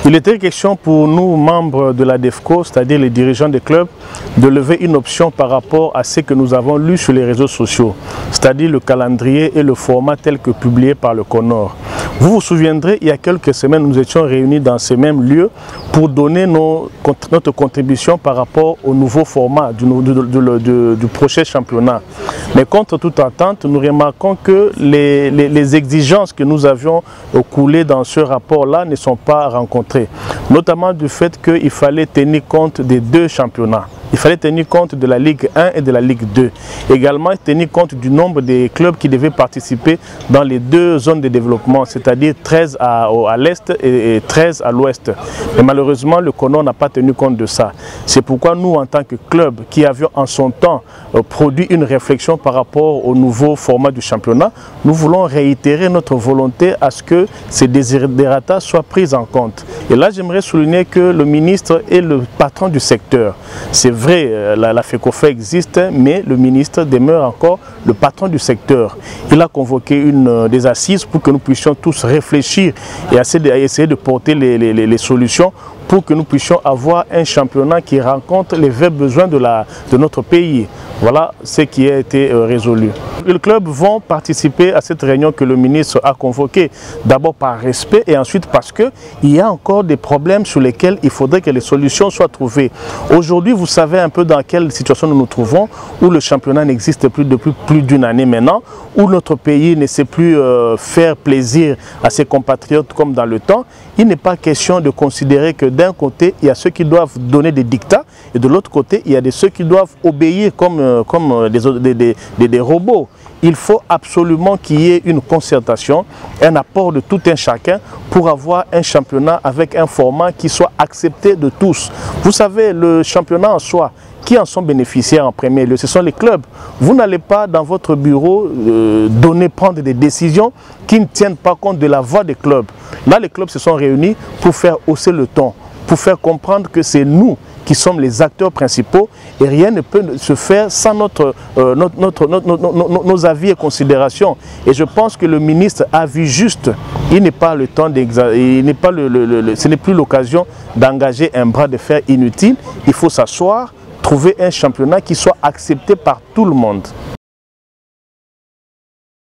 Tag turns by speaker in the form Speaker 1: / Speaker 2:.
Speaker 1: Il était question pour nous, membres de la DEFCO, c'est-à-dire les dirigeants des clubs, de lever une option par rapport à ce que nous avons lu sur les réseaux sociaux, c'est-à-dire le calendrier et le format tel que publié par le CONOR. Vous vous souviendrez, il y a quelques semaines, nous étions réunis dans ces mêmes lieux pour donner notre contribution par rapport au nouveau format du prochain championnat. Mais contre toute attente, nous remarquons que les exigences que nous avions coulées dans ce rapport-là ne sont pas rencontrées. Notamment du fait qu'il fallait tenir compte des deux championnats. Il fallait tenir compte de la Ligue 1 et de la Ligue 2. Également tenir compte du nombre des clubs qui devaient participer dans les deux zones de développement, c'est-à-dire 13 à l'est et 13 à l'ouest. Mais malheureusement, le CONOR n'a pas tenu compte de ça. C'est pourquoi nous, en tant que club qui avions en son temps produit une réflexion par rapport au nouveau format du championnat, nous voulons réitérer notre volonté à ce que ces desiderata soient pris en compte. Et là, j'aimerais souligner que le ministre est le patron du secteur. C'est vrai, la FECOFA existe, mais le ministre demeure encore le patron du secteur. Il a convoqué des assises pour que nous puissions tous réfléchir et essayer de porter les solutions pour que nous puissions avoir un championnat qui rencontre les vrais besoins de notre pays. Voilà ce qui a été résolu. Les clubs vont participer à cette réunion que le ministre a convoquée, d'abord par respect et ensuite parce qu'il y a encore des problèmes sur lesquels il faudrait que les solutions soient trouvées. Aujourd'hui, vous savez un peu dans quelle situation nous nous trouvons, où le championnat n'existe plus depuis plus d'une année maintenant, où notre pays ne sait plus faire plaisir à ses compatriotes comme dans le temps. Il n'est pas question de considérer que d'un côté, il y a ceux qui doivent donner des dictats et de l'autre côté, il y a ceux qui doivent obéir comme des robots. Il faut absolument qu'il y ait une concertation, un apport de tout un chacun pour avoir un championnat avec un format qui soit accepté de tous. Vous savez, le championnat en soi, qui en sont bénéficiaires en premier lieu? Ce sont les clubs. Vous n'allez pas dans votre bureau prendre des décisions qui ne tiennent pas compte de la voix des clubs. Là, les clubs se sont réunis pour faire hausser le ton, pour faire comprendre que c'est nous qui sommes les acteurs principaux et rien ne peut se faire sans nos avis et considérations. Et je pense que le ministre a vu juste. Il n'est pas le temps ce n'est plus l'occasion d'engager un bras de fer inutile. Il faut s'asseoir, trouver un championnat qui soit accepté par tout le monde.